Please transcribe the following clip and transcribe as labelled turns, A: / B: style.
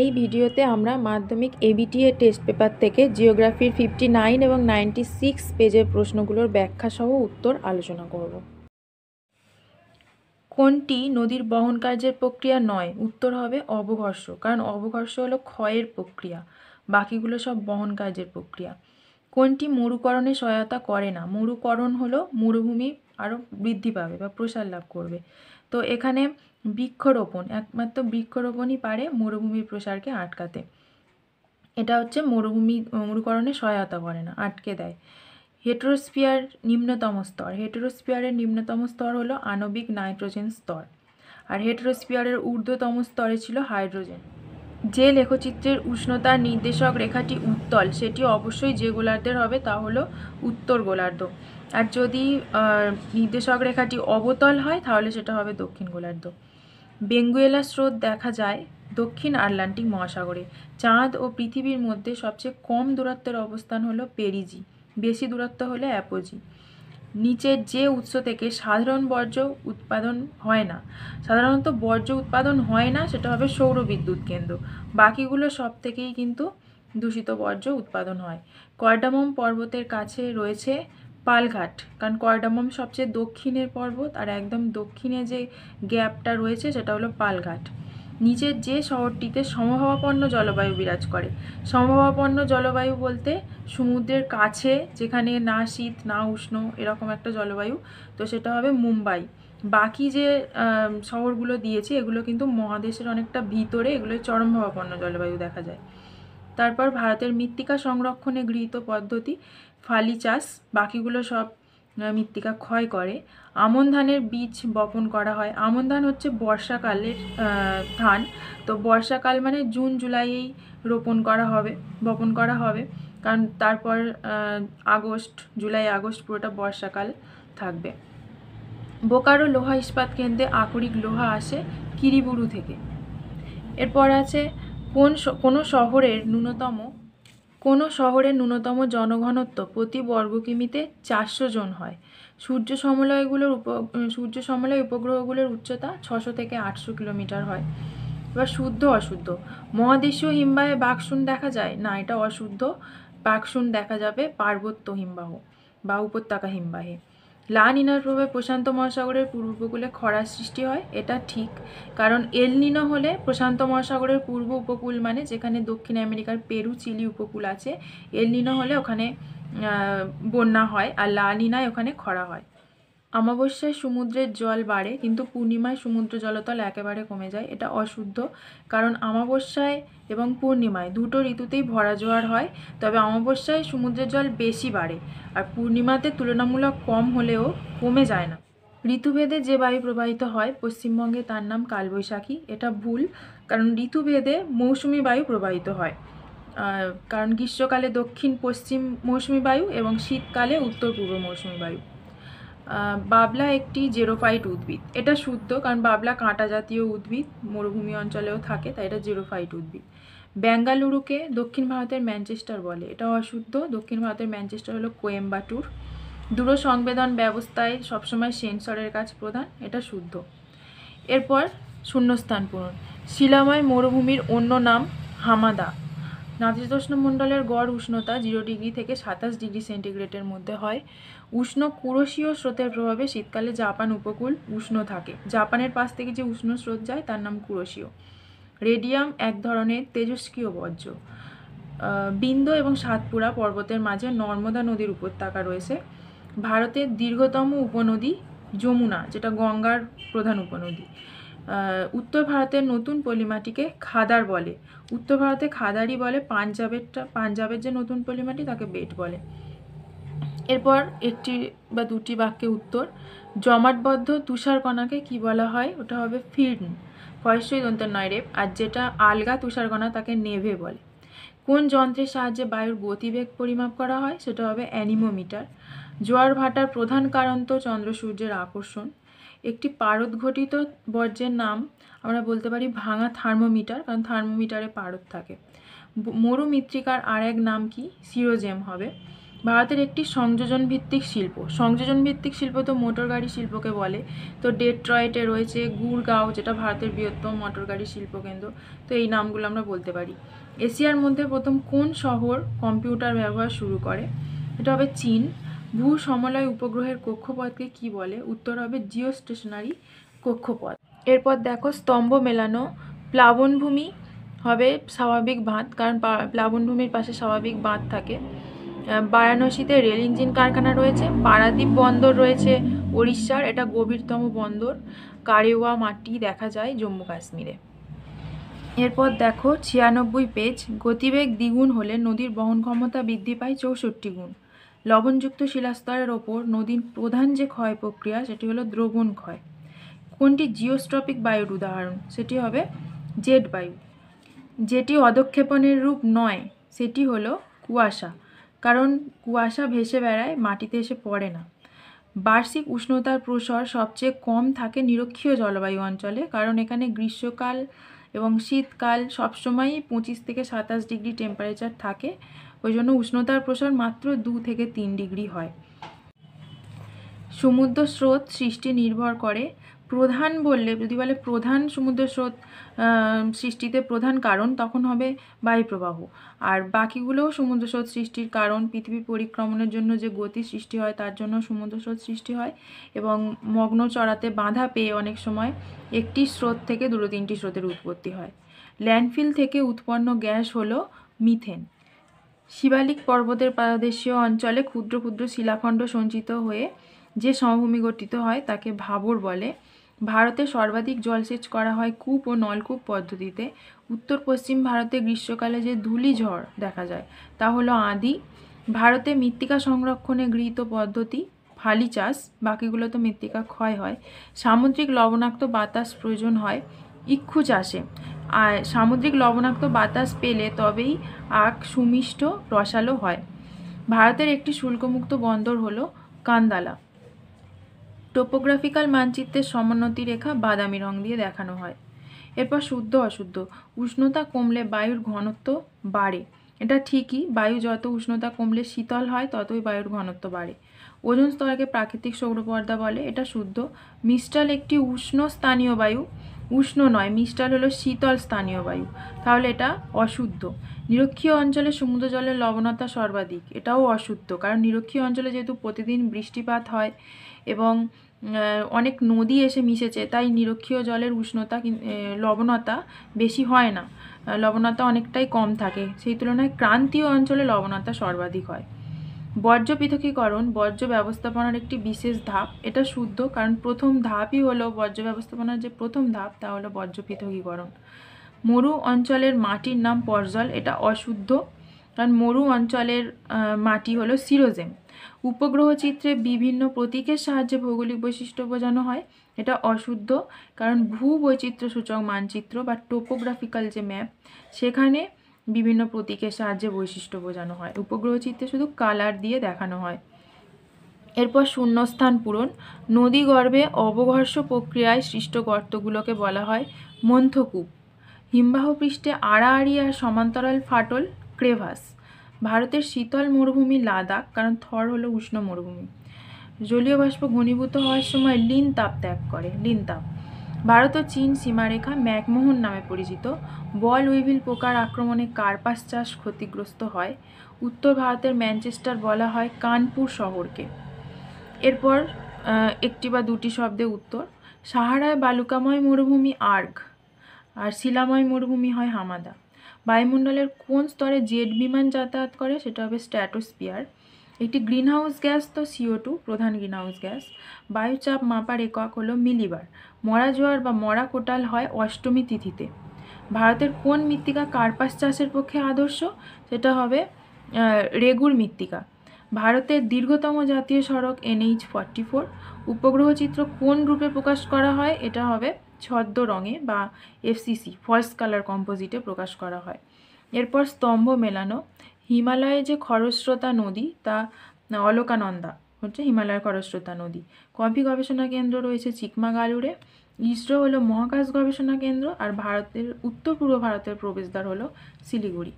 A: এই ভিডিওতে আমরা মাধ্যমিক এবিটিএ টেস্ট পেপার থেকে জিওগ্রাফির 59 এবং 96 পেজের প্রশ্নগুলোর ব্যাখ্যা সহ উত্তর আলোচনা করব। কোনটি নদীর বহন কার্যের প্রক্রিয়া নয়? উত্তর হবে অবঘর্ষ, কারণ অবঘর্ষ হলো ক্ষয়ের প্রক্রিয়া, বাকিগুলো সব বহন কার্যের প্রক্রিয়া। কোনটি মরুকরণে সহায়তা করে না? মরুকরণ হলো মরুভূমি আরও বৃদ্ধি পাবে বা প্রসার লাভ করবে। তো এখানে বৃক্ষরোপণ, একমাত্র বৃক্ষরোপণই পারে মরুভূমির প্রসারকে আটকাতে। এটা হচ্ছে মরুকরণে সহায়তা করে না, আটকে দেয়। হেটেরোস্ফিয়ার নিম্নতম স্তর, হেটেরোস্ফিয়ারের নিম্নতম স্তর হলো আণবিক নাইট্রোজেন স্তর, আর হেটেরোস্ফিয়ারের ঊর্ধ্বতম স্তরে ছিল হাইড্রোজেন। যে লেখচিত্রের উষ্ণতার নির্দেশক রেখাটি উত্তল, সেটি অবশ্যই যে গোলার্ধের হবে তা হলো উত্তর গোলার্ধ। আর যদি নির্দেশক রেখাটি অবতল হয় তাহলে সেটা হবে দক্ষিণ গোলার্ধ। বেঙ্গুয়েলা স্রোত দেখা যায় দক্ষিণ আটলান্টিক মহাসাগরে। চাঁদ ও পৃথিবীর মধ্যে সবচেয়ে কম দূরত্বের অবস্থান হলো পেরিজি, বেশি দূরত্ব হলে অ্যাপোজি। নিচের যে উৎস থেকে সাধারণ বর্জ্য উৎপাদন হয় না, সাধারণত বর্জ্য উৎপাদন হয় না সেটা হবে সৌর বিদ্যুৎ কেন্দ্র, বাকিগুলো সব থেকেই কিন্তু দূষিত বর্জ্য উৎপাদন হয়। কর্ডামম পর্বতের কাছে রয়েছে পালঘাট, কারণ কর্ডামম সবচেয়ে দক্ষিণের পর্বত, আর একদম দক্ষিণে যে গ্যাপটা রয়েছে সেটা হলো পালঘাট। নিচের যে শহরটিতে সমভাবাপন্ন জলবায়ু বিরাজ করে, সমভাবাপন্ন জলবায়ু বলতে সমুদ্রের কাছে, যেখানে না শীত না উষ্ণ, এরকম একটা জলবায়ু, তো সেটা হবে মুম্বাই। বাকি যে শহরগুলো দিয়েছে এগুলো কিন্তু মহাদেশের অনেকটা ভিতরে, এগুলো চরমভাবাপন্ন জলবায়ু দেখা যায়। তারপর ভারতের মৃত্তিকা সংরক্ষণে গৃহীত পদ্ধতি ফালি চাষ, বাকিগুলো সব মৃত্তিকা ক্ষয় করে। আমন ধানের বীজ বপন করা হয়। আমন ধান হচ্ছে বর্ষাকালের ধান, তো বর্ষাকাল মানে জুন জুলাইয়েই বপন করা হবে, কারণ তারপর জুলাই আগস্ট পুরোটা বর্ষাকাল থাকবে। বোকারো লোহা ইস্পাত কেন্দ্রে আকরিক লোহা আসে কিরিবুরু থেকে। এরপর আছে কোনো শহরের ন্যূনতম জনঘনত্ব প্রতি বর্গ কিমিতে 400 জন হয়। সূর্য সমলয় উপগ্রহগুলোর উচ্চতা 600 থেকে 800 কিলোমিটার হয়। এবার শুদ্ধ অশুদ্ধ। মহাদেশীয় হিমবাহে বাকসুন দেখা যায় না, এটা অশুদ্ধ। বাকসুন দেখা যাবে পার্বত্য হিমবাহ বা উপত্যকা হিমবাহে। লা নিনার প্রভাবে প্রশান্ত মহাসাগরের পূর্ব উপকূলে খরার সৃষ্টি হয়, এটা ঠিক, কারণ এল নিনো হলে প্রশান্ত মহাসাগরের পূর্ব উপকূল, মানে যেখানে দক্ষিণ আমেরিকার পেরু চিলি উপকূল আছে, এল নিনো হলে ওখানে বন্যা হয়, আর লা নিনায় ওখানে খরা হয়। অমাবস্যায় সমুদ্রের জল বাড়ে কিন্তু পূর্ণিমায় সমুদ্র জলতল একেবারে কমে যায়, এটা অশুদ্ধ, কারণ অমাবস্যায় এবং পূর্ণিমায় দুটো ঋতুতেই ভরা জোয়ার হয়, তবে অমাবস্যায় সমুদ্রের জল বেশি বাড়ে, আর পূর্ণিমাতে তুলনামূলক কম হলেও কমে যায় না। ঋতুভেদে যে বায়ু প্রবাহিত হয় পশ্চিমবঙ্গে তার নাম কালবৈশাখী, এটা ভুল, কারণ ঋতুভেদে মৌসুমি বায়ু প্রবাহিত হয়, কারণ গ্রীষ্মকালে দক্ষিণ পশ্চিম মৌসুমি বায়ু এবং শীতকালে উত্তর পূর্ব মৌসুমি বায়ু। বাবলা একটি জেরোফাইট উদ্ভিদ, এটা শুদ্ধ, কারণ বাবলা কাঁটা জাতীয় উদ্ভিদ, মরুভূমি অঞ্চলেও থাকে, তাই এটা জেরোফাইট উদ্ভিদ। বেঙ্গালুরুকে দক্ষিণ ভারতের ম্যানচেস্টার বলে, এটা অশুদ্ধ, দক্ষিণ ভারতের ম্যানচেস্টার হলো কোয়েম্বাটুর। দূর সংবেদন ব্যবস্থায় সবসময় সেন্সরের কাজ প্রধান, এটা শুদ্ধ। এরপর শূন্যস্থান পূরণ। শিলাময় মরুভূমির অন্য নাম হামাদা। নাতিশীতোষ্ণ মণ্ডলের গড় উষ্ণতা 0 ডিগ্রি থেকে 27 ডিগ্রি সেন্টিগ্রেডের মধ্যে হয়। উষ্ণ কুরোশীয় স্রোতের প্রভাবে শীতকালে জাপান উপকূল উষ্ণ থাকে, জাপানের পাশ থেকে যে উষ্ণ স্রোত যায় তার নাম কুরোশীয়। রেডিয়াম এক ধরনের তেজস্ক্রিয় বর্জ্য। বিন্ধ্য এবং সাতপুরা পর্বতের মাঝে নর্মদা নদীর উপত্যকা রয়েছে। ভারতের দীর্ঘতম উপনদী যমুনা, যেটা গঙ্গার প্রধান উপনদী। উত্তর ভারতের নতুন পলিমাটিকে খাদার বলে, উত্তর ভারতে খাদারই বলে, পাঞ্জাবের যে নতুন পলিমাটি তাকে বেট বলে। এরপর একটি বা দুটি বাক্যে উত্তর। জমাটবদ্ধ তুষারকণাকে কি বলা হয়? ওটা হবে ফির্ন, ফয়স্টই দন্তের নয় রেপ, আর যেটা আলগা তুষারকণা তাকে নেভে বলে। কোন যন্ত্রের সাহায্যে বায়ুর গতিবেগ পরিমাপ করা হয়? সেটা হবে অ্যানিমোমিটার। জোয়ার ভাটার প্রধান কারণ তো চন্দ্র সূর্যের আকর্ষণ। একটি পারদ ঘটিত বর্জ্যের নাম আমরা বলতে পারি ভাঙা থার্মোমিটার, কারণ থার্মোমিটারে পারদ থাকে। মরুমৃত্তিকার আর এক নাম কি? সিরোজেম হবে। ভারতের একটি সংযোজন ভিত্তিক শিল্প। সংযোজন ভিত্তিক শিল্প তো মোটর গাড়ি শিল্পকে বলে। তো ডেট্রয়েটে রয়েছে গুরগাঁও, যেটা ভারতের বৃহত্তম মোটর গাড়ি শিল্পকেন্দ্র। তো এই নামগুলো আমরা বলতে পারি। এশিয়ার মধ্যে প্রথম কোন শহর কম্পিউটার ব্যবহার শুরু করে? এটা হবে চীন। ভূ সমলয় উপগ্রহের কক্ষপথকে কি বলে? উত্তর হবে জিও স্টেশনারি কক্ষপথ। এরপর দেখো স্তম্ভ মেলানো। প্লাবনভূমি হবে স্বাভাবিক বাঁধ, কারণ প্লাবনভূমির পাশে স্বাভাবিক বাঁধ থাকে। বারাণসীতে রেল ইঞ্জিন কারখানা রয়েছে। পারাদ্বীপ বন্দর রয়েছে উড়িষ্যার, এটা গভীরতম বন্দর। কারেওয়া মাটি দেখা যায় জম্মু কাশ্মীরে। এরপর দেখো 96 পেজ। গতিবেগ দ্বিগুণ হলে নদীর বহন ক্ষমতা বৃদ্ধি পায় 64 গুণ। লবণযুক্ত শিলাস্তরের ওপর নদীর প্রধান যে ক্ষয় প্রক্রিয়া সেটি হলো দ্রবণ ক্ষয়। কোনটি জিওস্ট্রপিক বায়ুর উদাহরণ? সেটি হবে জেট বায়ু। যেটি অধঃক্ষেপণের রূপ নয় সেটি হলো কুয়াশা, কারণ কুয়াশা ভেসে বেড়ায়, মাটিতে এসে পড়ে না। বার্ষিক উষ্ণতার প্রসার সবচেয়ে কম থাকে নিরক্ষীয় জলবায়ু অঞ্চলে, কারণ এখানে গ্রীষ্মকাল এবং শীতকাল সবসময়ই 25 থেকে 27 ডিগ্রি টেম্পারেচার থাকে। ওই জন্য উষ্ণতার প্রসার মাত্র 2 থেকে 3 ডিগ্রি হয়। সমুদ্র স্রোত সৃষ্টি নির্ভর করে। প্রধান বললে, যদি বলে প্রধান সমুদ্র স্রোত সৃষ্টিতে প্রধান কারণ, তখন হবে বায়ুপ্রবাহ। আর বাকিগুলোও সমুদ্র স্রোত সৃষ্টির কারণ। পৃথিবী পরিক্রমণের জন্য যে গতি সৃষ্টি হয় তার জন্য সমুদ্র স্রোত সৃষ্টি হয়, এবং মগ্ন চড়াতে বাধা পেয়ে অনেক সময় একটি স্রোত থেকে 2-3টি স্রোতের উৎপত্তি হয়। ল্যান্ডফিল থেকে উৎপন্ন গ্যাস হলো মিথেন। শিবালিক পর্বতের পাদদেশীয় অঞ্চলে ক্ষুদ্র ক্ষুদ্র শিলাখণ্ড সঞ্চিত হয়ে যে সমভূমি গঠিত হয় তাকে ভাবর বলে। ভারতে সর্বাধিক জলসেচ করা হয় কূপ ও নলকূপ পদ্ধতিতে। উত্তর পশ্চিম ভারতে গ্রীষ্মকালে যে ধূলিঝড় দেখা যায় তা হলো আঁধি। ভারতে মৃত্তিকা সংরক্ষণে গৃহীত পদ্ধতি ফালি চাষ, বাকিগুলো তো মৃত্তিকা ক্ষয় হয়। সামুদ্রিক লবণাক্ত বাতাস প্রয়োজন হয় ইক্ষু চাষে। আর সামুদ্রিক লবণাক্ত বাতাস পেলে তবেই আখ সুমিষ্ট রসালো হয়। ভারতের একটি শুল্কমুক্ত বন্দর হলো কান্দালা। টোপোগ্রাফিক্যাল মানচিত্রের সমোন্নতি রেখা বাদামি রং দিয়ে দেখানো হয়। এরপর শুদ্ধ অশুদ্ধ। উষ্ণতা কমলে বায়ুর ঘনত্ব বাড়ে, এটা ঠিকই। বায়ু যত উষ্ণতা কমলে শীতল হয় ততই বায়ুর ঘনত্ব বাড়ে। ওজোন স্তরকে প্রাকৃতিক সৌরপর্দা বলে, এটা শুদ্ধ। মিস্টাল একটি উষ্ণ স্থানীয় বায়ু। উষ্ণ নয়, মিস্টাল হলো শীতল স্থানীয় বায়ু, তাহলে এটা অশুদ্ধ। নিরক্ষীয় অঞ্চলে সমুদ্র জলের লবণতা সর্বাধিক, এটাও অশুদ্ধ, কারণ নিরক্ষীয় অঞ্চলে যেহেতু প্রতিদিন বৃষ্টিপাত হয় এবং অনেক নদী এসে মিশেছে, তাই নিরক্ষীয় জলের উষ্ণতা লবণতা বেশি হয় না, লবণতা অনেকটাই কম থাকে। সেই তুলনায় ক্রান্তীয় অঞ্চলে লবণতা সর্বাধিক হয়। বর্জ্য পৃথকীকরণ বর্জ্য ব্যবস্থাপনার একটি বিশেষ ধাপ, এটা শুদ্ধ, কারণ প্রথম ধাপই হলো বর্জ্য ব্যবস্থাপনার যে প্রথম ধাপ তা হলো বর্জ্য পৃথকীকরণ। মরু অঞ্চলের মাটির নাম পর্জল, এটা অশুদ্ধ, কারণ মরু অঞ্চলের মাটি হলো সিরোজেম। উপগ্রহ চিত্রে বিভিন্ন প্রতীকের সাহায্যে ভৌগোলিক বৈশিষ্ট্য বোঝানো হয়, এটা অশুদ্ধ, কারণ ভূ বৈচিত্র্য সূচক মানচিত্র বা টোপোগ্রাফিক্যাল যে ম্যাপ সেখানে বিভিন্ন প্রতীকের সাহায্যে বৈশিষ্ট্য বোঝানো হয়। উপগ্রহ চিত্রে শুধু কালার দিয়ে দেখানো হয়। এরপর শূন্যস্থান পূরণ। নদী গর্ভে অবঘর্ষ প্রক্রিয়ায় সৃষ্ট গর্তগুলোকে বলা হয় মন্থকূপ। হিমবাহ পৃষ্ঠে আড়াআড়ি আর সমান্তরাল ফাটল ক্রেভাস। ভারতের শীতল মরুভূমি লাদাখ, কারণ থর হলো উষ্ণ মরুভূমি। জলীয় বাষ্প ঘনীভূত হওয়ার সময় লিন তাপ ত্যাগ করে, লিন তাপ। ভারত ও চীন সীমারেখা ম্যাকমোহন নামে পরিচিত। বল উইভিল পোকার আক্রমণে কার্পাস চাষ ক্ষতিগ্রস্ত হয়। উত্তর ভারতের ম্যানচেস্টার বলা হয় কানপুর শহরকে। এরপর একটি বা দুটি শব্দে উত্তর। সাহারায় বালুকাময় মরুভূমি আর্গ, আর শিলাময় মরুভূমি হয় হামাদা। বায়ুমণ্ডলের কোন স্তরে জেট বিমান যাতায়াত করে? সেটা হবে স্ট্র্যাটোস্ফিয়ার। একটি গ্রিনহাউস গ্যাস তো CO2 প্রধান গ্রিনহাউস গ্যাস। বায়ুচাপ মাপার একক হলো মিলিবার। মরা জোয়ার বা মরা কোটাল হয় অষ্টমী তিথিতে। ভারতের কোন মৃত্তিকা কার্পাস চাষের পক্ষে আদর্শ? সেটা হবে রেগুর মৃত্তিকা। ভারতের দীর্ঘতম জাতীয় সড়ক NH-44। উপগ্রহ চিত্র কোন রূপে প্রকাশ করা হয়? এটা হবে ছদ্ম রঙে বা FCC ফলস কালার কম্পোজিটে প্রকাশ করা হয়। এরপর স্তম্ভ মেলানো। হিমালয়ে যে খরস্রোতা নদী তা অলকানন্দা হচ্ছে হিমালয়ের খরস্রোতা নদী। কফি গবেষণা কেন্দ্র রয়েছে চিকমাগালুরে। ইসরো হলো মহাকাশ গবেষণা কেন্দ্র, আর ভারতের উত্তর পূর্ব ভারতের প্রবেশদ্বার হলো শিলিগুড়ি।